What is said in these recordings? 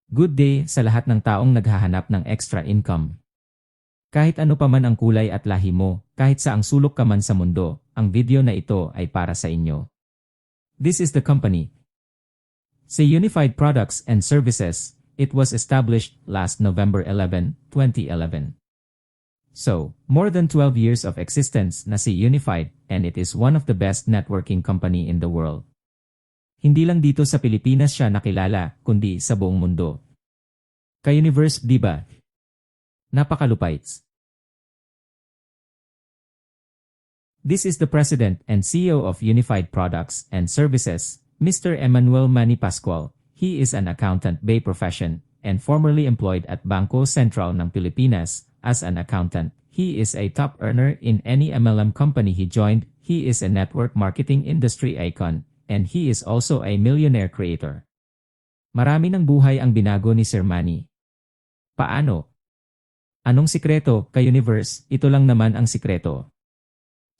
Good day sa lahat ng taong naghahanap ng extra income. Kahit ano pa man ang kulay at lahi mo, kahit saang sulok ka man sa mundo, ang video na ito ay para sa inyo. This is the company. Sa Unified Products and Services, it was established last November 11, 2011. So, more than 12 years of existence na si Unified, and it is one of the best networking company in the world. Hindi lang dito sa Pilipinas siya nakilala, kundi sa buong mundo. Ka-Universe, di ba? Napakalupaits. This is the President and CEO of Unified Products and Services, Mr. Emmanuel Manny Pascual. He is an accountant by profession and formerly employed at Bangko Sentral ng Pilipinas as an accountant. He is a top earner in any MLM company he joined. He is a network marketing industry icon, and he is also a millionaire creator. Marami ng buhay ang binago ni Sir Manny. Paano? Anong sikreto, ka-Universe? Ito lang naman ang sikreto.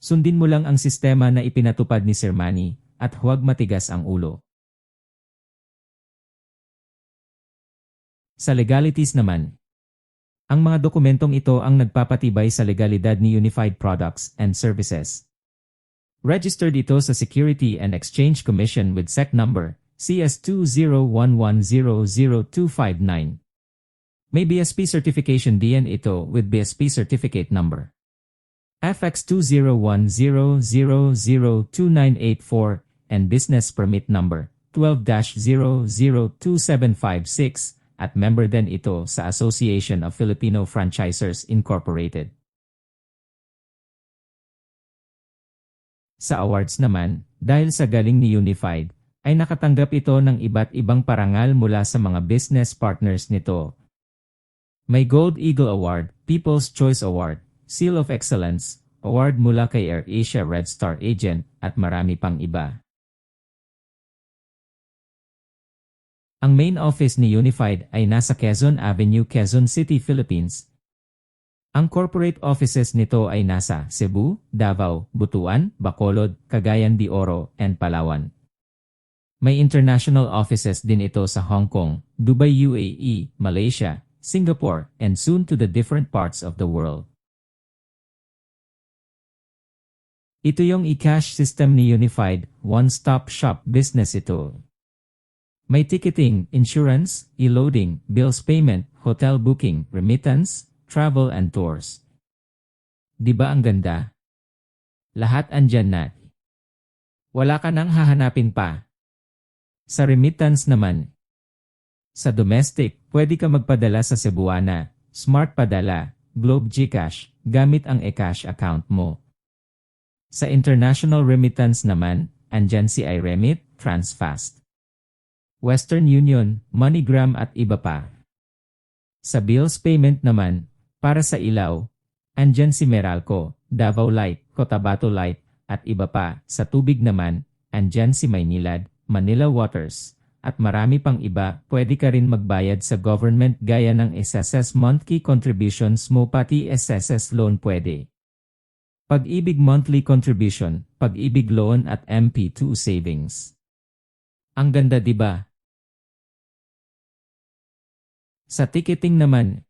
Sundin mo lang ang sistema na ipinatupad ni Sir Manny at huwag matigas ang ulo. Sa legalities naman, ang mga dokumentong ito ang nagpapatibay sa legalidad ni Unified Products and Services. Registered ito sa Security and Exchange Commission with SEC number CS2011000259. May BSP certification din ito with BSP certificate number FX2010002984 and business permit number 12-002756 at member din ito sa Association of Filipino Franchisers Incorporated. Sa awards naman, dahil sa galing ni Unified, ay nakatanggap ito ng iba't ibang parangal mula sa mga business partners nito. May Gold Eagle Award, People's Choice Award, Seal of Excellence, Award mula kay AirAsia Red Star Agent, at marami pang iba. Ang main office ni Unified ay nasa Quezon Avenue, Quezon City, Philippines. Ang corporate offices nito ay nasa Cebu, Davao, Butuan, Bacolod, Cagayan de Oro, and Palawan. May international offices din ito sa Hong Kong, Dubai, UAE, Malaysia, Singapore, and soon to the different parts of the world. Ito yung e-cash system ni Unified, one-stop shop business ito. May ticketing, insurance, e-loading, bills payment, hotel booking, remittance, travel and tours. Di ba ang ganda? Lahat andyan na. Wala ka nang hahanapin pa. Sa remittance naman, sa domestic, pwede ka magpadala sa Cebuana, Smart Padala, Globe GCash, gamit ang eCash account mo. Sa international remittance naman, andyan si iRemit, Transfast, Western Union, MoneyGram at iba pa. Sa bills payment naman, para sa ilaw, andyan si Meralco, Davao Light, Cotabato Light, at iba pa. Sa tubig naman, andyan si Maynilad, Manila Waters, at marami pang iba. Pwede ka rin magbayad sa government gaya ng SSS monthly contributions mo, pati SSS loan pwede. Pag-ibig monthly contribution, Pag-ibig loan at MP2 savings. Ang ganda, di ba? Sa ticketing naman,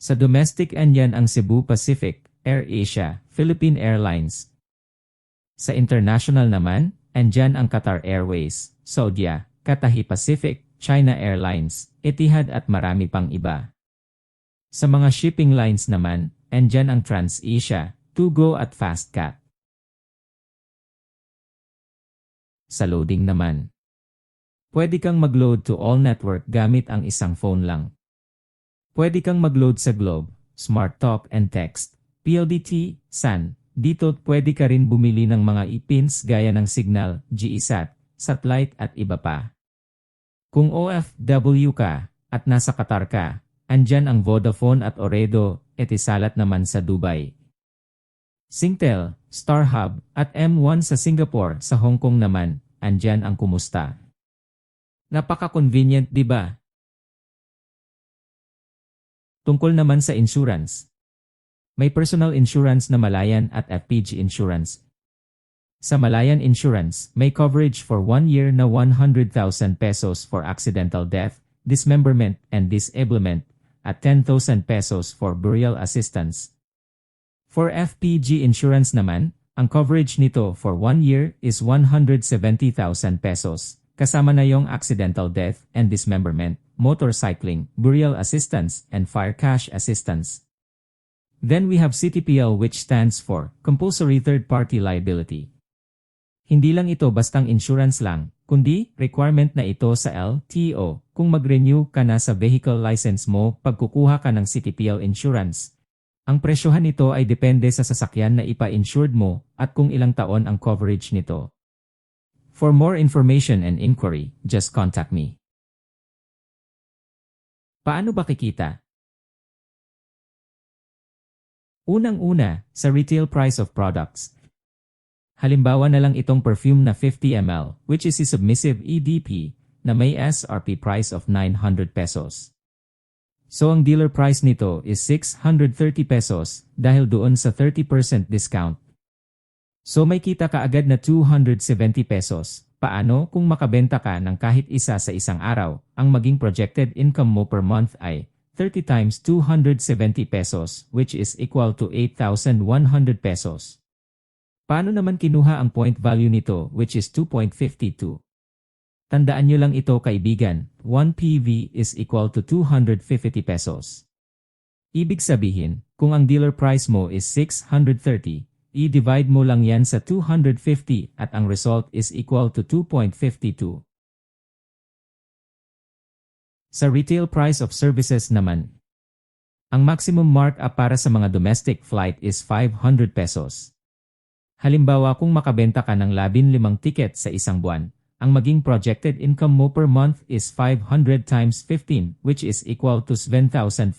sa domestic andyan ang Cebu Pacific, AirAsia, Philippine Airlines. Sa international naman, andyan ang Qatar Airways, Saudia, Cathay Pacific, China Airlines, Etihad at marami pang iba. Sa mga shipping lines naman, andyan ang TransAsia, Tugo at Fastcat. Sa loading naman, pwede kang mag-load to all network gamit ang isang phone lang. Pwede kang mag-load sa Globe, Smart Talk and Text, PLDT, SAN. Dito pwede ka rin bumili ng mga e-pins gaya ng Signal, GESAT, Satellite at iba pa. Kung OFW ka at nasa Qatar ka, andyan ang Vodafone at Ooredoo, Etisalat naman sa Dubai. Singtel, StarHub at M1 sa Singapore. Sa Hong Kong naman, andyan ang Kumusta. Napaka-convenient, di ba? Tungkol naman sa insurance, may personal insurance na Malayan at FPG Insurance. Sa Malayan Insurance, may coverage for 1 year na 100,000 pesos for accidental death dismemberment, and disablement, at 10,000 pesos for burial assistance. For FPG insurance naman, ang coverage nito for 1 year is 170,000 pesos, kasama na yung accidental death and dismemberment, motorcycling, burial assistance, and fire cash assistance. Then we have CTPL, which stands for Compulsory Third Party Liability. Hindi lang ito bastang insurance lang, kundi requirement na ito sa LTO kung mag-renew ka na sa vehicle license mo pagkukuha ka ng CTPL insurance. Ang presyohan nito ay depende sa sasakyan na ipa-insured mo at kung ilang taon ang coverage nito. For more information and inquiry, just contact me. Paano ba kikita? Unang-una, sa retail price of products. Halimbawa na lang itong perfume na 50 ml, which is a submissive EDP, na may SRP price of 900 pesos. So ang dealer price nito is 630 pesos dahil doon sa 30% discount. So may kita ka agad na 270 pesos. Paano kung makabenta ka ng kahit isa sa isang araw? Ang maging projected income mo per month ay 30 times 270 pesos, which is equal to 8,100 pesos. Paano naman kinuha ang point value nito, which is 2.52? Tandaan nyo lang ito, kaibigan, 1 PV is equal to 250 pesos. Ibig sabihin, kung ang dealer price mo is 630, i-divide mo lang yan sa 250 at ang result is equal to 2.52. Sa retail price of services naman, ang maximum markup para sa mga domestic flight is 500 pesos. Halimbawa kung makabenta ka ng 15 ticket sa isang buwan, ang maging projected income mo per month is 500 times 15, which is equal to 7,500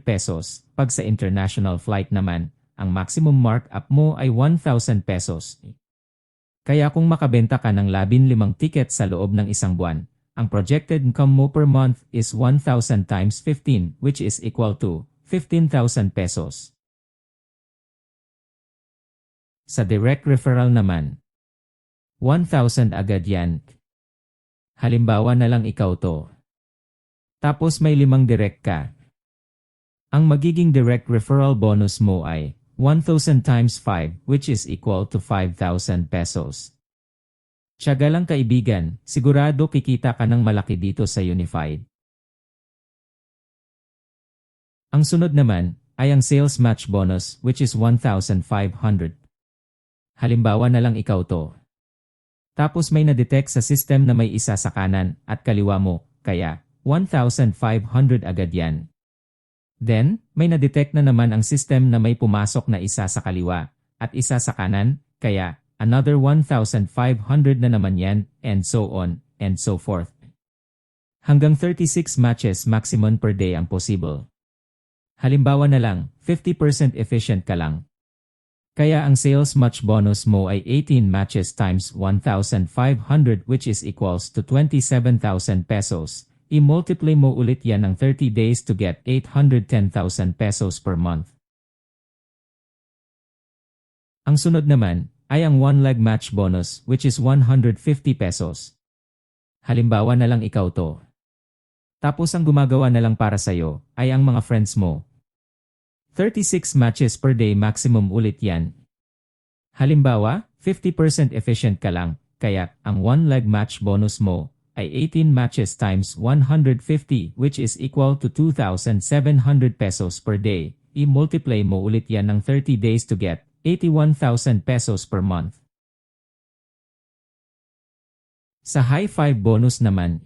pesos. Pag sa international flight naman, ang maximum markup mo ay 1,000 pesos. Kaya kung makabenta ka ng 15 ticket sa loob ng isang buwan, ang projected income mo per month is 1,000 times 15, which is equal to 15,000 pesos. Sa direct referral naman, 1,000 agad yan. Halimbawa na lang ikaw to. Tapos may 5 direct ka. Ang magiging direct referral bonus mo ay 1,000 times 5, which is equal to 5,000 pesos. Tiyaga lang kaibigan, sigurado kikita ka ng malaki dito sa Unified. Ang sunod naman ay ang sales match bonus, which is 1,500. Halimbawa na lang ikaw to. Tapos may na-detect sa system na may isa sa kanan at kaliwa mo, kaya 1,500 agad yan. Then, may na-detect na naman ang system na may pumasok na isa sa kaliwa at isa sa kanan, kaya another 1,500 na naman yan, and so on, and so forth. Hanggang 36 matches maximum per day ang possible. Halimbawa na lang, 50% efficient ka lang. Kaya ang sales match bonus mo ay 18 matches times 1,500, which is equals to 27,000 pesos. I-multiply mo ulit yan ng 30 days to get 810,000 pesos per month. Ang sunod naman ay ang one leg match bonus, which is 150 pesos. Halimbawa na lang ikaw to. Tapos ang gumagawa na lang para sa'yo ay ang mga friends mo. 36 matches per day maximum ulit yan. Halimbawa, 50% efficient ka lang, kaya ang one leg match bonus mo ay 18 matches times 150, which is equal to 2,700 pesos per day. I-multiply mo ulit yan ng 30 days to get 81,000 pesos per month. Sa high five bonus naman,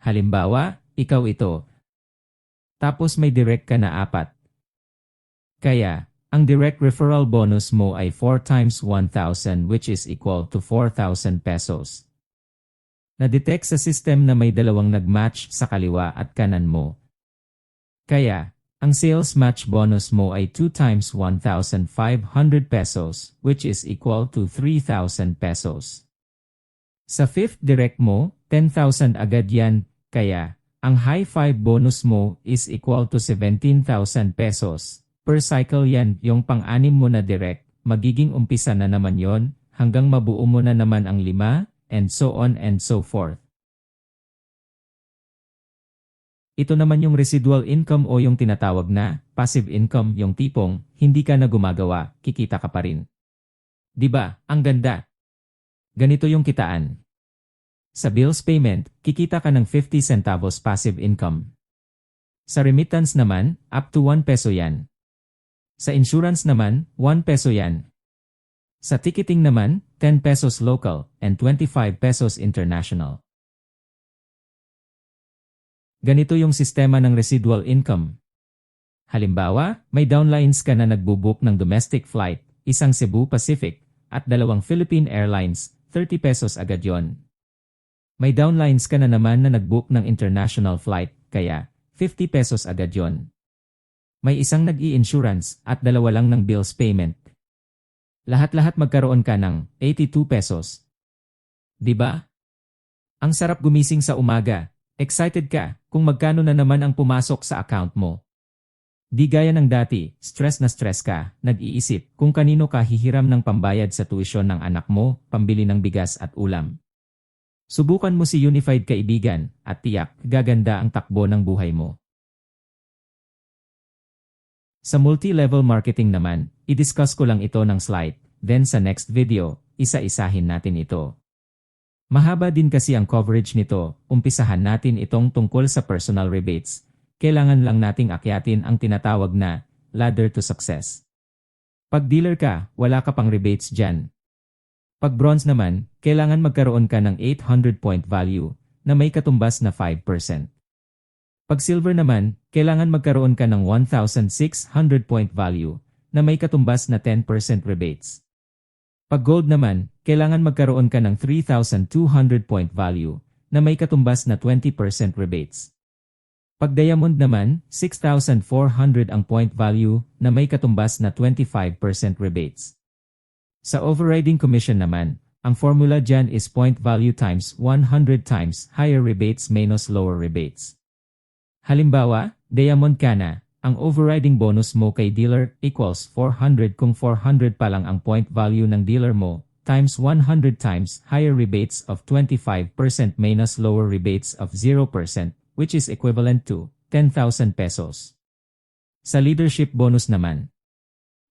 halimbawa, ikaw ito. Tapos may direct ka na 4. Kaya, ang direct referral bonus mo ay 4 times 1,000, which is equal to 4,000 pesos. Na-detect sa system na may dalawang nag-match sa kaliwa at kanan mo. Kaya, ang sales match bonus mo ay 2 times 1,500 pesos, which is equal to 3,000 pesos. Sa fifth direct mo, 10,000 agad yan, kaya, ang high five bonus mo is equal to 17,000 pesos. Per cycle yan, yung pang-anim mo na direct, magiging umpisa na naman yon hanggang mabuo mo na naman ang 5, and so on and so forth. Ito naman yung residual income o yung tinatawag na passive income, yung tipong hindi ka na gumagawa, kikita ka pa rin. 'Di ba? Ang ganda. Ganito yung kitaan. Sa bills payment, kikita ka ng 50 centavos passive income. Sa remittance naman, up to 1 peso yan. Sa insurance naman, 1 peso yan. Sa ticketing naman, 10 pesos local and 25 pesos international. Ganito yung sistema ng residual income. Halimbawa, may downlines ka na nagbubook ng domestic flight, isang Cebu Pacific, at dalawang Philippine Airlines, 30 pesos agad yon. May downlines ka na naman na nagbook ng international flight, kaya 50 pesos agad yon. May isang nag-i-insurance at dalawa lang ng bills payment. Lahat-lahat magkaroon ka ng 82 pesos. 'Di ba? Ang sarap gumising sa umaga. Excited ka kung magkano na naman ang pumasok sa account mo. Di gaya ng dati, stress na stress ka, nag-iisip kung kanino ka hihiram ng pambayad sa tuition ng anak mo, pambili ng bigas at ulam. Subukan mo si Unified kaibigan at tiyak gaganda ang takbo ng buhay mo. Sa multi-level marketing naman, i-discuss ko lang ito ng slide, then sa next video, isa-isahin natin ito. Mahaba din kasi ang coverage nito, umpisahan natin itong tungkol sa personal rebates. Kailangan lang nating akyatin ang tinatawag na ladder to success. Pag dealer ka, wala ka pang rebates dyan. Pag bronze naman, kailangan magkaroon ka ng 800-point value na may katumbas na 5%. Pag silver naman, kailangan magkaroon ka ng 1,600-point value na may katumbas na 10% rebates. Pag gold naman, kailangan magkaroon ka ng 3,200-point value na may katumbas na 20% rebates. Pag diamond naman, 6,400 ang point value na may katumbas na 25% rebates. Sa overriding commission naman, ang formula dyan is point value times 100 times higher rebates minus lower rebates. Halimbawa, diamond ka na, ang overriding bonus mo kay dealer equals 400 kung 400 pa lang ang point value ng dealer mo, times 100 times higher rebates of 25% minus lower rebates of 0%, which is equivalent to 10,000 pesos. Sa leadership bonus naman,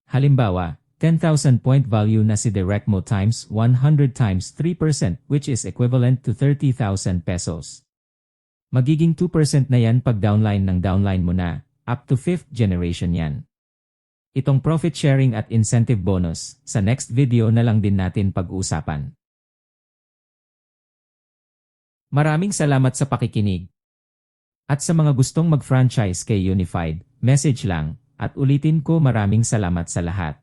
halimbawa, 10,000 point value na si direct mo times 100 times 3% which is equivalent to 30,000 pesos. Magiging 2% na yan pag downline ng downline mo na, up to 5th generation yan. Itong profit sharing at incentive bonus, sa next video na lang din natin pag-uusapan. Maraming salamat sa pakikinig. At sa mga gustong mag-franchise kay Unified, message lang, at ulitin ko maraming salamat sa lahat.